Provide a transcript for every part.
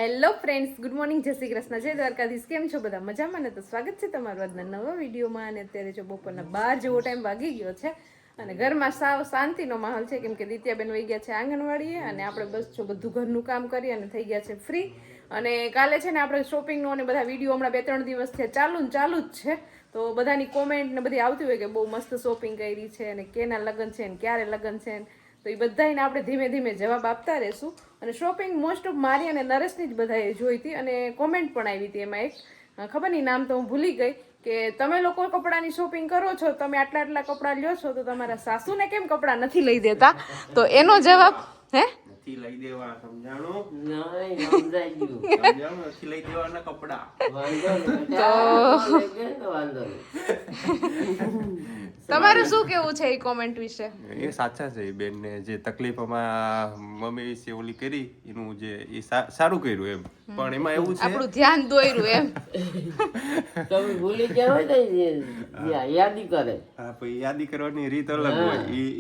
Hello friends, good morning, જય શ્રી કૃષ્ણ, જય દ્વારકાધીશ. કેમ છો બધા? મજામાં ને? તો સ્વાગત છે તમારું આજના નવા વિડીયોમાં. અને અત્યારે જો બપોરના 12 જેવો ટાઈમ વાગી ગયો છે અને ઘરમાં સાવ શાંતિનો માહોલ છે, કેમ કે દિત્યાબેન વહી ગયા છે આંગણવાડીએ અને આપણે બસ જો બધું ઘરનું કામ કરી અને થઈ ગયા છે ફ્રી. અને કાલે છે ને આપણે શોપિંગનો અને બધા વિડીયો હમણાં 2-3 દિવસથી ચાલુ જ છે. તો બધાની કોમેન્ટ ને બધી આવતી હોય કે બહુ મસ્ત શોપિંગ કરી છે અને કેના લગ્ન છે ને ક્યારે લગ્ન છે ને, તો એ બધાને આપણે ધીમે ધીમે જવાબ આપતા રહેશું. અને શોપિંગ મોસ્ટ ઓફ મારી અને નરેશની જ બધાએ જોઈ હતી અને કોમેન્ટ પણ આવી હતી. એમાં એક ખબર નહીં નામ તો હું ભૂલી ગઈ, કે તમે લોકો કપડાની શોપિંગ કરો છો, તમે આટલા આટલા કપડાં લ્યો છો, તો તમારા સાસુને કેમ કપડાં નથી લઈ દેતા? તો એનો જવાબ નથી લઈ દેવા, સમજાણું? નહીં, સમજાઈ ગયું. સમજાણું? નથી લઈ દેવાના કપડા. વાંધો નહીં, બેટા. લઈ ગયા ને તો વાંધો નહીં. તમારું શું કેવું છે એ કોમેન્ટ વિશે? એ સાચા છે. એ બેનને જે તકલીફમાં મમ્મી વિશે ઓલી કરી, એનું જે એ સારું કર્યું એમ. પણ એમાં એવું છે, આપણું ધ્યાન દોર્યું એમ. તમે ભૂલી ગયા હોય ને યાદી કરે. હા, પછી યાદી કરવાની રીત અલગ હોય,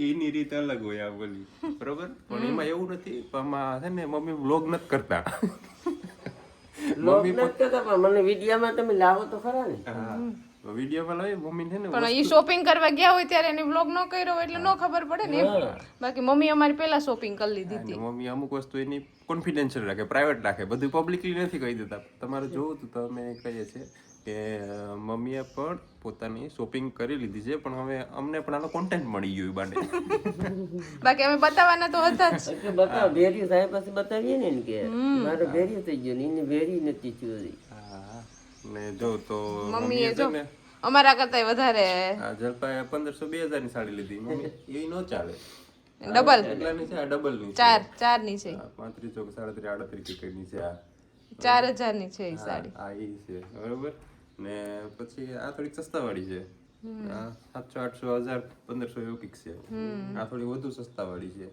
એની રીત અલગ હોય આ બોલી, બરોબર? પણ એમાં એવું નથી. પણ આમાં છે ને મમ્મી વ્લોગ નથી કરતા. લોક નથી કરતા, પણ મને વિડીયોમાં તમે લાવો તો ખરા ને. હા, વિડીયોમાં લાવી મમ્મી છે ને પણ એ શોપિંગ કરવા ગયા હોય ત્યારે એને વ્લોગ ન કર્યો હોય એટલે ન ખબર પડે ને એમ. બાકી મમ્મી અમારી પહેલા શોપિંગ કરી લીધી હતી. મમ્મી અમુક વસ્તુ એની કોન્ફિડેન્શિયલ રાખે, પ્રાઇવેટ રાખે, બધું પબ્લિકલી નથી કહી દેતા. તમારે જોવું તો અમે કહીએ છીએ કે મમ્મીએ પણ પોતાની શોપિંગ કરી લીધી છે, પણ હવે અમને પણ આનો કોન્ટેન્ટ મળી ગયું બાને. બાકી અમે બતાવવાના તો હતા જ. એટલે બતાવો, ભેર્યું સાહેબ પાસે બતાવીએ ને કે મારે ભેર્યું થઈ ગયું ને એને ભેરી નથી થયું. હા, ને જો તો મમ્મીએ જો અમારા કરતા વધારે આ જલપાએ 1500-2000 ની સાડી લીધી. મમ્મી એ નો ચાલે. ડબલ એટલાની છે, આ ડબલ ની છે. ચાર ની છે, 35, 37, 38 કઈ ની છે. આ 4000 ની છે એ સાડી. આ ઈ છે, બરોબર. ને પછી આ થોડીક સસ્તા વાળી છે. આ 700, 800, 1000, 1500 એવું કઈક છે. આ થોડી વધુ સસ્તા વાળી છે.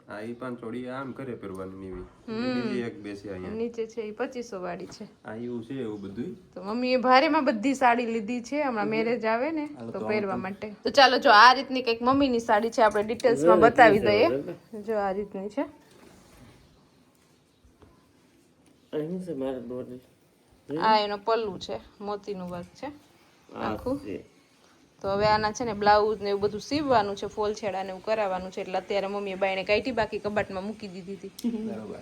હા, ઈ 500 વાળી આમ કરે પહેરવાની એવી. બીજી એક બે છે અહીંયા નીચે છે એ 2500 વાળી છે. આ એવું છે, એવું બધું. તો મમ્મીએ ભારેમાં બધી સાડી લીધી છે, હમણાં મેરેજ આવે ને તો પહેરવા માટે. તો ચાલો, જો આ રીતની કંઈક મમ્મીની સાડી છે, આપણે ડિટેલ્સમાં બતાવી દઈએ. જો આ રીતની છે. અહીં છે મારે દોરી. આ એનો પલ્લુ છે, મોતીનું વર્ક છે આખું. તો હવે આના છે ને બ્લાઉઝ ને એવું બધું સીવવાનું છે, ફોલ છેડા ને એવું કરાવવાનું છે. એટલે અત્યારે મમ્મીએ બાઈને કાઢી, બાકી કબાટમાં મૂકી દીધી હતી. બરોબર.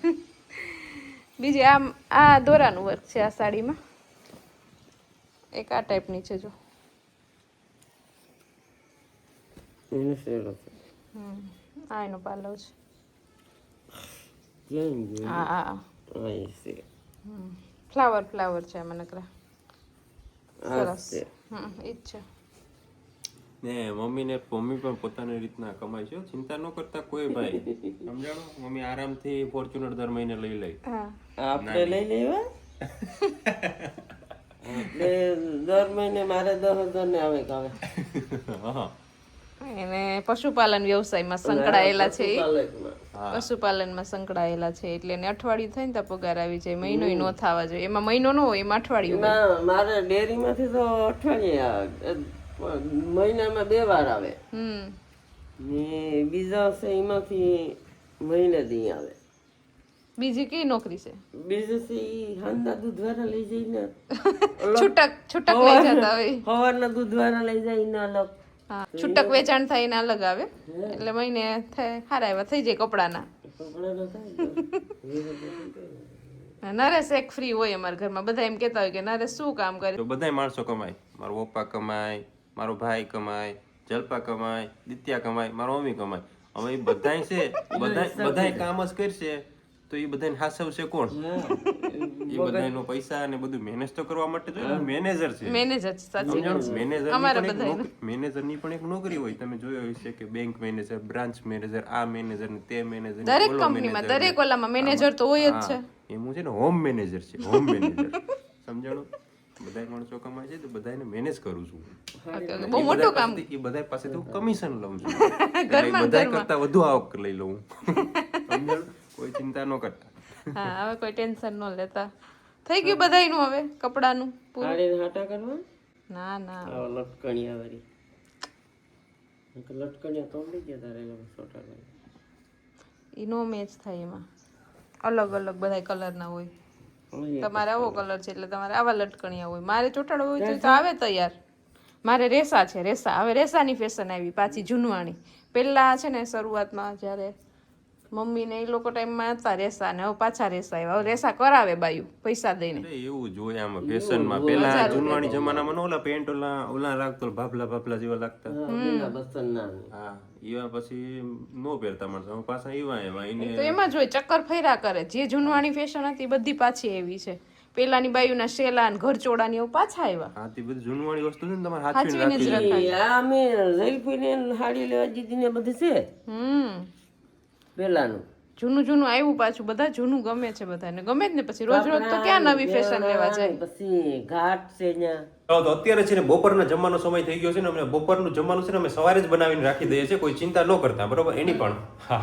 બીજી આ દોરાનું વર્ક છે આ સાડીમાં. એક આ ટાઈપની છે, જો એને શેરો છે. આ એનો પાલવ છે. ક્યાં ગયું? હા, અહીં છે. ફ્લાવર છે આમાં નકરા. આ સરસ. છે. ઈ જ છે. ને મમ્મી પણ પોતાની રીતના કમાય છે, ચિંતા ન કરતા કોઈ ભાઈ. સમજાણો? મમ્મી આરામથી ફોર્ચ્યુનર દર મહિને લઈ લે. આપણે લઈ લેવા. આપણે દર મહિને મારે 10,000 ને આવે કાવે. એને પશુપાલન વ્યવસાયમાં સંકળાયેલા છે એ. પાલકમાં. પશુપાલનમાં સંકળાયેલા છે એટલે એને અઠવાડિયું થાય ને તો પગાર આવી જાય. મહિનોય ન થવા જોઈએ. એમાં મહિનો ન હોય, એમાં અઠવાડિયું હોય. ના, મારે ડેરીમાંથી તો અઠવાડિયે આવે, મહિનામાં 2 વાર આવે. ને બીજા છે એમાંથી મહિને દી આવે. બીજી કઈ નોકરી છે? બીજું છે ઈ હાંજના દૂધવાળા લઈ જઈને છૂટક લઈ જતા હોય. સવારના દૂધવાળા લઈ જઈને અલગ. હા, છૂટક વેચાણ થાય એને અલગ આવે. એટલે મહિને હારા એવા થઈ જાય કપડાના. કપડાનો થાય. નરેશ એક ફ્રી હોય અમારા ઘરમાં. બધા એમ કેતા હોય કે નરેશ શું કામ કરે? તો બધાય માણસો કમાય. મારો પપ્પા કમાય, મારો ભાઈ કમાય, જલપા કમાય, દિત્યા કમાય, મારો મમ્મી કમાય. હવે એ બધાય છે, બધાય કામ જ કરશે તો એ બધાને હાસવશે કોણ? એ બધાયનો પૈસા ને બધું મેનેજ તો કરવા માટે જોઈએ. મેનેજર છે, મેનેજર સાચી વાત છે. મેનેજરની પણ એક નોકરી હોય. તમે જોયો હશે કે બેંક મેનેજર, બ્રાન્ચ મેનેજર, આ મેનેજર ને તે મેનેજર, દરેક કંપનીમાં દરેક ઓલામાં મેનેજર તો હોય જ છે. એમ છે ને, હોમ મેનેજર છે, હોમ મેનેજર. સમજાણું? બધા માણસો કમાય છે તો બધાને મેનેજ કરું છું. બહુ મોટું કામ. એ બધા પાસેથી હું કમિશન લઉં છું. એટલે બધા કરતા વધુ આવક લઈ લઉં. સમજાણું? કોઈ ચિંતા ન કરતા. હા, હવે કોઈ ટેન્શન ન લેતા. થઈ ગયું બધાયનું હવે કપડાનું પૂરું. સાડીને હાટા કરવા? ના ના, લટકણિયા વાળી. લટકણિયા તોડી ગયા તારે છોટા. ઈ નો મેચ થાય એમાં. અલગ અલગ બધા કલરના હોય. તમારે આવો કલર છે એટલે તમારે આવા લટકણિયા હોય. મારે ચોટાડો હોય તો આવે તૈયાર. મારે રેસા છે, રેસા. હવે રેસાની ફેશન આવી પાછી જૂનવાણી. પહેલા છે ને શરૂઆતમાં જ્યારે મમ્મી ને એ લોકો ટાઈમમાં હતા રેસા ને હવે પાછા રેસા આવ્યા. હવે રેસા કરાવે બાયું પૈસા દઈને. એવું જોઈએ આમાં ફેશનમાં. પેલા જૂનવાણી જમાનામાં ઓલા પેન્ટ ઓલા લાગતો ભાભલા જેવા લાગતા. હા, એવા પછી નો પહેરતા માણસો. પાછા એવા એને તો એમાં જોઈ ચક્કર ફર્યા કરે. જે જૂનવાણી ફેશન હતી બધી પાછી એવી છે. પેલાની બાયુના શેલા ને ઘરચોડા ને એવું પાછા આવ્યા. હા, તે બધી જૂનવાણી વસ્તુ છે ને તમારે હાચવીને જ હાથવીને રખાય. આ અમે જલફીને સાડી લેવા દીધી ને બધી છે પેલાનું. જૂનું આવ્યું પાછું. બધા જૂનું ગમે છે બધાને. ગમે જ ને પછી રોજ રોજ તો ક્યાં નવી ફેશન લેવા જાય. પછી ઘાટ છે ત્યાં. તો અત્યારે છે ને બપોરના જમવાનો સમય થઈ ગયો છે ને અમને બપોરનું જમવાનું છે ને અમે સવારે જ બનાવીને રાખી દઈએ છીએ. કોઈ ચિંતા ન કરતા, બરોબર? એની પણ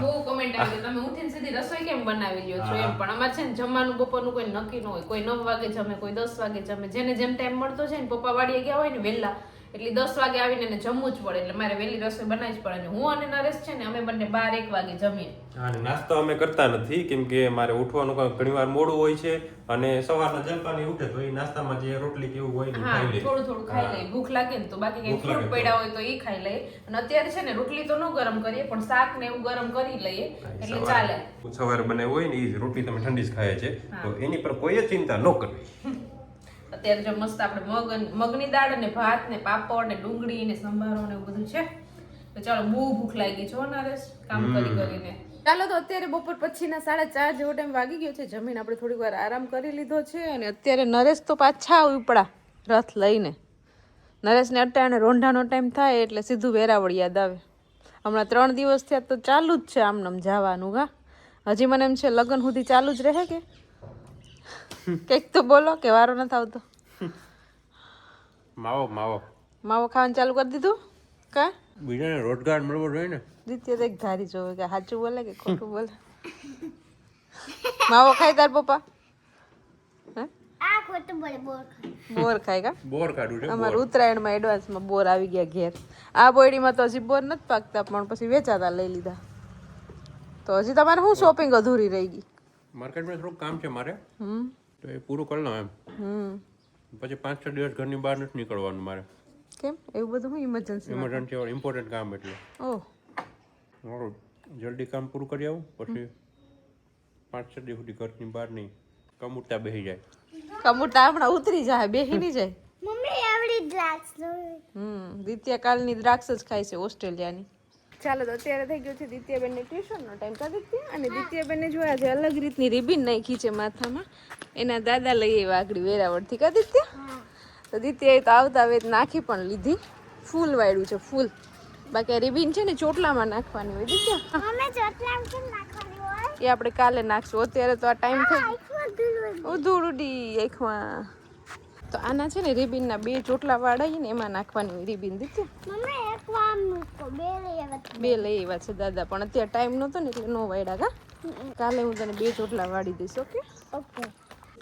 બહુ કમેન્ટ આવી તમે ઉઠીને સીધી રસોઈ કેમ બનાવી લ્યો છો એમ. પણ અમારે છે ને જમવાનું બપોરનું કોઈ નક્કી ન હોય. કોઈ 9 વાગે જમે, કોઈ 10 વાગે જમે. જેને જેમ ટાઈમ મળતો છે ને, પપ્પા વાડીએ ગયા હોય ને વહેલા એટલે 10 વાગે આવીને એને જમવું જ પડે. એટલે મારે વહેલી રસોઈ બનાવી જ પડે. હું અને નરેશ છે ને અમે બંને 12-1 વાગે જમીએ. હા, નાસ્તો અમે કરતા નથી કેમ કે મારે ઉઠવાનું ઘણીવાર મોડું હોય છે અને સવારના જલપાની ઉઠે તો એ નાસ્તામાં જે રોટલી કેવું હોય ને ખાઈ લે. થોડું ખાઈ લઈએ. ભૂખ લાગે ને તો બાકી કઈ ફ્રૂટ પડ્યા હોય તો એ ખાઈ લઈએ. અને અત્યારે છે ને રોટલી તો ન ગરમ કરીએ પણ શાક ને એવું ગરમ કરી લઈએ એટલે ચાલે. સવારે બનાવ્યું હોય ને એ રોટલી તમે ઠંડી જ ખાય છે તો એની પર કોઈ ચિંતા ન કરવી. અત્યારે જો મસ્ત આપણે મગની દાળ અને ભાત ને પાપડ ને ડુંગળી ને સંભારો ને એવું બધું છે. તો ચાલો, બહુ ભૂખ લાગી છે નરેશ કામ કરીને. ચાલો તો અત્યારે બપોર પછીના 4:30 જેવો ટાઈમ વાગી ગયો છે. જમીન આપણે થોડીક વાર આરામ કરી લીધો છે અને અત્યારે નરેશ તો પાછા ઉપડા રથ લઈને. નરેશને અટાણે રોંઢાનો ટાઈમ થાય એટલે સીધું વેરાવળ યાદ આવે. હમણાં 3 દિવસ થયા તો ચાલુ જ છે આમનામ જવાનું. હજી મને એમ છે લગ્ન સુધી ચાલુ જ રહે કે કંઈક તો બોલો કે વારો નથી આવતો. માવો ખાવાનું ચાલુ કરી દીધું કા? બીજાને રોજગાર મળવો જોઈએ ને. દિત્ય તો એક ધારી જોવે કે સાચું બોલે કે ખોટું બોલે. માવો ખાય તાર પપ્પા? બોર ખાય કા? બોર કાઢું છે. અમારે ઉત્તરાયણમાં એડવાન્સમાં બોર આવી ગયા ઘેર. આ બોયડીમાં તો હજી બોર નથી પાકતા પણ પછી વેચાતા લઈ લીધા. તો હજી તમારે શું શોપિંગ અધૂરી રહી ગઈ? માર્કેટમાં થોડું કામ છે મારે, તો એ પૂરું કરી લઉં એમ. પછી 5-6 દિવસ ઘરની બહાર નથી નીકળવાનું મારે. કેમ એવું બધું? હું ઇમરજન્સી ઇમ્પોર્ટન્ટ કામ એટલે ઓહ જલ્દી કામ પૂરું કરી આવું પછી 5-6 દિવસ સુધી ઘરની બહાર નહીં. કમુરતા બેસી જાય. કમુરતા હમણાં ઉતરી જાય, બેહી નહીં જાય. મમ્મી આવડી દ્રાક્ષ દિત્યા કાલની દ્રાક્ષ જ ખાય છે ઓસ્ટ્રેલિયાની. ચાલો તો અત્યારે થઈ ગયો છે દિત્યાબેનને ટ્યુશનનો ટાઈમ. કા દિત્યા? અને દિત્યાબેનને જોયા છે અલગ રીતની રિબિન નાખી છે માથામાં. એના દાદા લઈ આવ્યા આગળ વેરાવળથી. કા દિત્યા? તો દિત્યાએ તો આવતા વેત નાખી પણ લીધી. ફૂલ વાળ્યું છે ફૂલ. બાકી આ રિબિન છે ને ચોટલામાં નાખવાની હોય. દિત્યા મમ્મી ચોટલામાં કેમ નાખવાની હોય? એ આપણે કાલે નાખશું. અત્યારે તો આ ટાઈમ થઈ ધૂળ ઉડી આંખમાં. તો આના છે ને રિબિનના 2 ચોટલા વાળાઈ ને એમાં નાખવાની હોય રિબિન. દિત્યા મમ્મી એક વાર મૂકો, 2 લઈ આવ્યા છે દાદા પણ અત્યારે ટાઈમ નહોતો ને એટલે નો વાળ્યા. કા કાલે હું તને 2 ચોટલા વાળી દઈશ. ઓકે.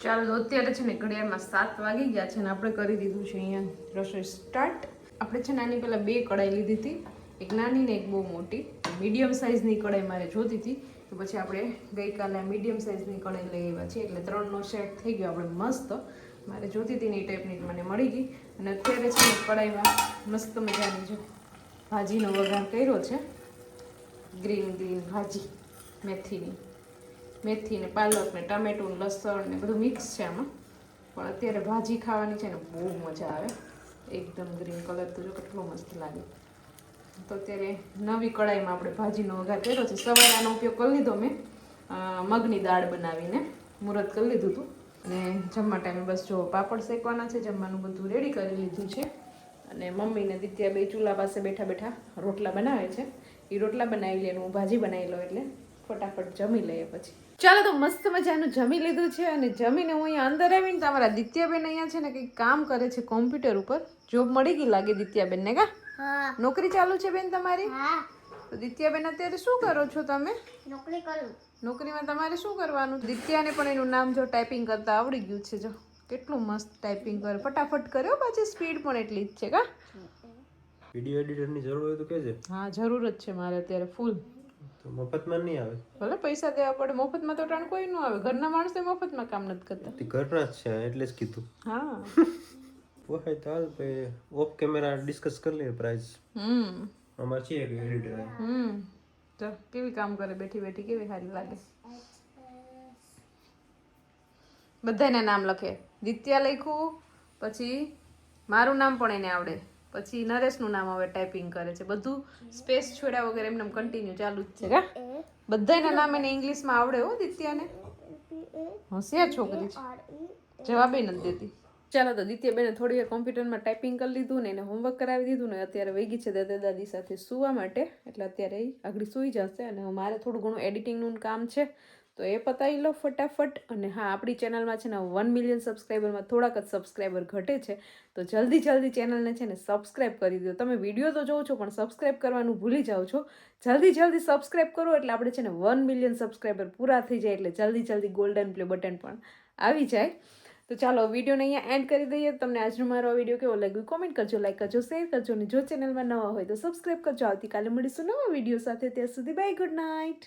ચાલો અત્યારે છે ને ઘડિયાળમાં 7 વાગી ગયા છે ને આપણે કરી દીધું છે અહીંયા રસોઈ સ્ટાર્ટ. આપણે છે નાની પહેલાં 2 કઢાઈ લીધી હતી, એક નાની ને એક બહુ મોટી. મીડિયમ સાઇઝની કઢાઈ મારે જોતી હતી તો પછી આપણે ગઈકાલે મીડિયમ સાઇઝની કઢાઈ લઈ આવ્યા છીએ એટલે 3નો સેટ થઈ ગયો આપણે મસ્ત. મારે જોતી હતી ને એ ટાઈપની મને મળી ગઈ. અને અત્યારે છે ને કઢાઈમાં મસ્ત મજાની જો ભાજીનો વઘાર કર્યો છે. ગ્રીન ભાજી મેથી ને પાલક ને ટામેટું ને લસણ ને બધું મિક્સ છે આમાં. પણ અત્યારે ભાજી ખાવાની છે ને બહુ મજા આવે. એકદમ ગ્રીન કલર તો જો કેટલો મસ્ત લાગે. તો અત્યારે નવી કઢાઈમાં આપણે ભાજીનો વઘાર કર્યો છે. સવારે આનો ઉપયોગ કરી લીધો મેં મગની દાળ બનાવીને મુહૂર્ત કરી લીધું હતું. અને જમવા ટાઈમે બસ જો પાપડ શેકવાના છે. જમવાનું બધું રેડી કરી લીધું છે. અને મમ્મી ને દિત્યા 2 ચૂલા પાસે બેઠા રોટલા બનાવે છે. એ રોટલા બનાવી લે હું ભાજી બનાવી લઉં એટલે ફટાફટ જમી લઈએ પછી. ચાલો તો મસ્ત મજાનું જમી લીધું છે અને જમીને હું અહીંયા અંદર આવીને તો અમારા દિત્યાબેન અહીંયા છે ને કંઈક કામ કરે છે કોમ્પ્યુટર ઉપર. જોબ મળી ગઈ લાગે દિત્યાબેનને. કા નોકરી ચાલુ છે બેન તમારી? તો દિત્યાબેન અત્યારે શું કરો છો તમે? નોકરી કરું. નોકરીમાં તમારે શું કરવાનું? દિત્યાને પણ એનું નામ જો ટાઈપિંગ કરતા આવડી ગયું છે. જો કેટલું મસ્ત ટાઈપિંગ કરે, ફટાફટ કર્યો. પાછી સ્પીડ પણ એટલી જ છે. કા વિડિયો એડિટરની જરૂર હોય તો કહેજે. હા જરૂર જ છે મારે અત્યારે ફૂલ. તો તો મફતમાં નહીં આવે. ભલે પૈસા દેવા પડે, મફતમાં તો ટાણ કોઈ ન આવે. ઘરના માણસો મફતમાં કામ નથી કરતા. તે ઘરના જ છે એટલે જ કીધું. હા. હોય તો હાલ પછી ઓફ કેમેરા ડિસ્કસ કરી લઈએ પ્રાઇસ. અમારે છે એક એડિટર. તો કેવી કામ કરે બેઠી બેઠી, કેવી સારી લાગે. બધાના નામ લખે. દિત્યા લખ્યું, પછી મારું નામ પણ એને આવડે, પછી નરેશનું નામ હવે ટાઈપિંગ કરે છે. બધું સ્પેસ છોડ્યા વગર એમને કન્ટિન્યુ ચાલુ જ છે. કા બધાના નામ એને ઇંગ્લિશમાં આવડે હો દિત્યાને. હોશિયાર છોકરી છે, જવાબે નથી દેતી. ચાલો તો દિત્યાબેને થોડી વાર કોમ્પ્યુટરમાં ટાઈપિંગ કરી લીધું ને એને હોમવર્ક કરાવી દીધું ને અત્યારે વૈગી છે દાદા દાદી સાથે સૂવા માટે. એટલે અત્યારે એ આગળ સૂઈ જશે અને મારે થોડું ઘણું એડિટિંગનું કામ છે તો એ પતાવી લો ફટાફટ. અને હા, આપણી ચેનલમાં છે ને 1 મિલિયન સબસ્ક્રાઈબરમાં થોડાક જ સબસ્ક્રાઈબર ઘટે છે, તો જલ્દી ચેનલને છે ને સબસ્ક્રાઈબ કરી દો. તમે વિડીયો તો જોવો છો પણ સબસ્ક્રાઈબ કરવાનું ભૂલી જાઓ છો. જલ્દી સબસ્ક્રાઈબ કરો એટલે આપણે છે ને 1 મિલિયન સબસ્ક્રાઈબર પૂરા થઈ જાય એટલે જલ્દી ગોલ્ડન પ્લે બટન પણ આવી જાય. તો ચાલો વિડીયોને અહીંયા એન્ડ કરી દઈએ. તમને આજનો મારો આ વિડીયો કેવો લાગ્યો કોમેન્ટ કરજો, લાઈક કરજો, શેર કરજો અને જો ચેનલમાં નવા હોય તો સબસ્ક્રાઈબ કરજો. આવતીકાલે મળીશું નવા વિડીયો સાથે. ત્યાં સુધી બાય, ગુડ નાઇટ.